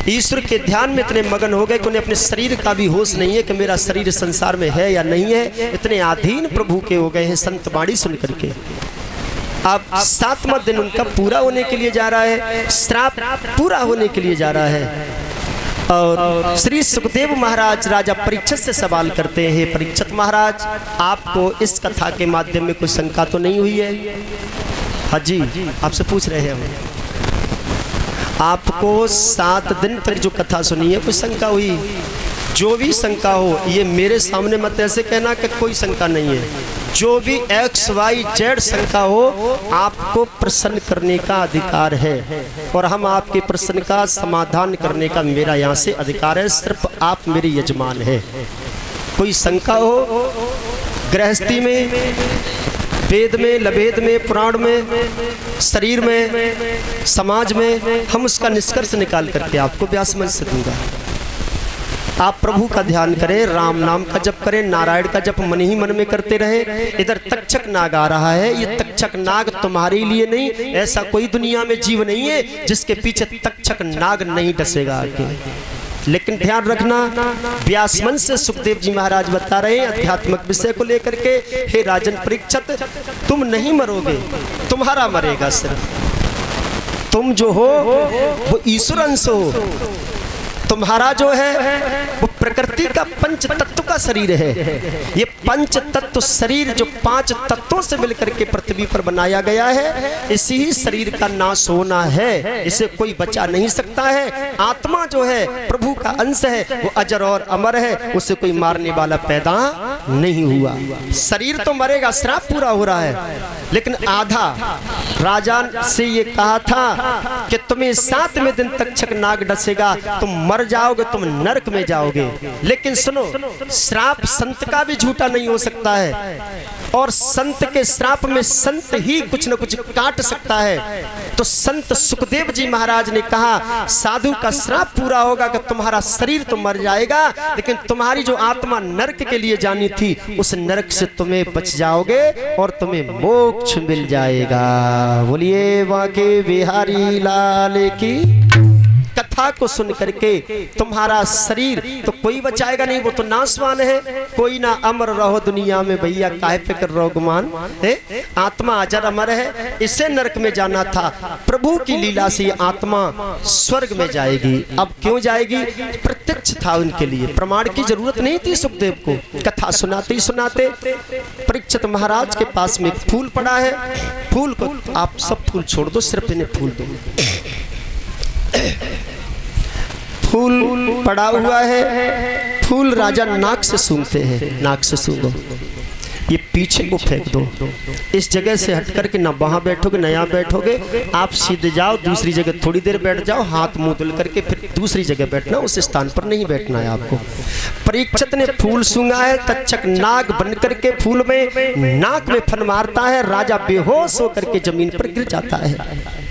ईश्वर के ध्यान में इतने मगन हो गए कि उन्हें अपने शरीर का भी होश नहीं है कि मेरा शरीर संसार में है या नहीं है। इतने अधीन प्रभु के हो गए हैं संत वाणी सुन करके। अब 7वां दिन उनका पूरा होने के लिए जा रहा है, श्राप पूरा होने के लिए जा रहा है। और श्री सुखदेव महाराज राजा परीक्षित से सवाल करते हैं, परीक्षित महाराज आपको इस कथा के माध्यम में कोई शंका तो नहीं हुई है? हाँ जी, आपसे पूछ रहे हैं हम। आपको 7 दिन तक जो कथा सुनी है कोई शंका हुई? जो भी शंका हो ये मेरे सामने मत ऐसे कहना कि कोई शंका नहीं है। जो भी XYZ शंका हो आपको प्रश्न करने का अधिकार है और हम आपके प्रश्न का समाधान करने का मेरा यहाँ से अधिकार है। सिर्फ आप मेरे यजमान हैं। कोई शंका हो गृहस्थी में, वेद में, लभेद में, पुराण में, शरीर में, समाज में, हम उसका निष्कर्ष निकाल करके आपको व्यास मंच से दूंगा। आप प्रभु का ध्यान करें, राम नाम का जप करें, नारायण का जप मन ही मन में करते रहे। इधर तक्षक नाग आ रहा है, ये तक्षक नाग तुम्हारे लिए नहीं, ऐसा कोई दुनिया में जीव नहीं है जिसके पीछे तक्षक नाग नहीं डसेगा आके। लेकिन ध्यान रखना, व्यास मंच से सुखदेव जी महाराज बता रहे हैं आध्यात्मिक विषय को लेकर के, हे राजन परीक्षित तुम नहीं मरोगे, तुम्हारा मरेगा सिर्फ। तुम जो हो वो ईश्वर अंश हो। तुम्हारा जो है वो प्रकृति का पंच तत्व का शरीर है। ये पंच तत्व शरीर जो 5 तत्वों से मिलकर के पृथ्वी पर बनाया गया है, इसी ही शरीर का नाश होना है, इसे कोई बचा नहीं सकता है। आत्मा जो है प्रभु का अंश है, वो अजर और अमर है, उसे कोई मारने वाला पैदा नहीं हुआ। शरीर तो मरेगा, श्राप पूरा हो रहा है, लेकिन आधा राजा से ये कहा था कि तुम्हें 7वें दिन तक्षक नाग डसेगा, तुम मर जाओगे, तुम नरक में जाओगे। लेकिन सुनो, श्राप संत का भी झूठा नहीं हो सकता है, और संत के श्राप में संत ही कुछ न कुछ काट सकता है। तो संत सुखदेव जी महाराज ने कहा साधु का श्राप पूरा होगा कि तुम्हारा शरीर तो मर जाएगा, लेकिन तुम्हारी जो आत्मा नरक के लिए जानी थी उस नरक से तुम्हें बच जाओगे और तुम्हें मोक्ष मिल जाएगा। बोलिए बांके बिहारी लाल की। कथा को सुन करके तुम्हारा शरीर तो कोई बचाएगा नहीं, वो तो नाशवान है। कोई ना अमर रहो दुनिया में भैया, काहे पे कर रहो गुमान है। आत्मा अजर अमर है, इसे नरक में जाना था, प्रभु की लीला से आत्मा स्वर्ग में जाएगी। अब क्यों जाएगी? प्रत्यक्ष था उनके लिए, प्रमाण की जरूरत नहीं थी सुखदेव को। कथा सुनाते ही सुनाते परीक्षित महाराज के पास में एक फूल पड़ा है, फूल को आप सब फूल छोड़ दो, सिर्फ इन्हें फूल दो। फूल पड़ा हुआ है, फूल राजा नाक से सूंघते हैं, नाक से सूंघो, ये पीछे को फेंक दो। इस जगह से हट करके ना वहां बैठोगे ना यहाँ बैठोगे, आप सीधे जाओ दूसरी जगह थोड़ी देर बैठ जाओ, हाथ मुंह धुल करके फिर दूसरी जगह बैठना, उस स्थान पर नहीं बैठना है आपको। परीक्षित ने फूल सूंघा है, तक्षक नाग बन करके फूल में नाक में फन मारता है, राजा बेहोश होकर के जमीन पर गिर जाता है।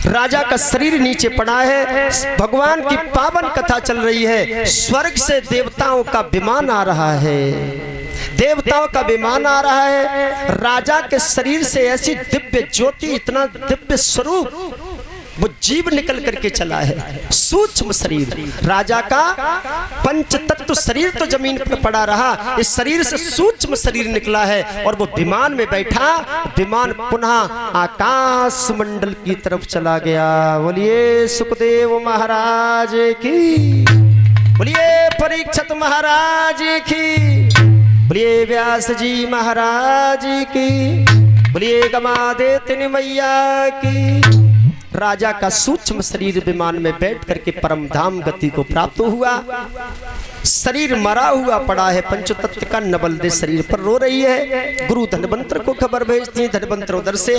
राजा का शरीर नीचे पड़ा है। भगवान की पावन कथा चल रही है। स्वर्ग से देवताओं का विमान आ रहा है, देवताओं का विमान आ रहा है। राजा के शरीर से ऐसी दिव्य ज्योति, इतना दिव्य स्वरूप, वो जीव निकल करके चला है। सूक्ष्म शरीर, राजा का पंच तत्व शरीर तो जमीन पर पड़ा रहा, इस शरीर से सूक्ष्म शरीर निकला है और वो विमान में बैठा। विमान पुनः आकाश मंडल की तरफ चला गया। बोलिए सुखदेव महाराज की, बोलिए परीक्षित महाराज की, बोलिए व्यास जी महाराज की, बोलिए गमादे तिन मैया की। राजा का सूक्ष्म शरीर विमान में बैठ करके परम धाम गति को प्राप्त हुआ। शरीर मरा हुआ पड़ा है, पंचतत्व का नवल दे शरीर पर रो रही है। गुरु धनवंतर को खबर भेजती, धनवंतर उधर से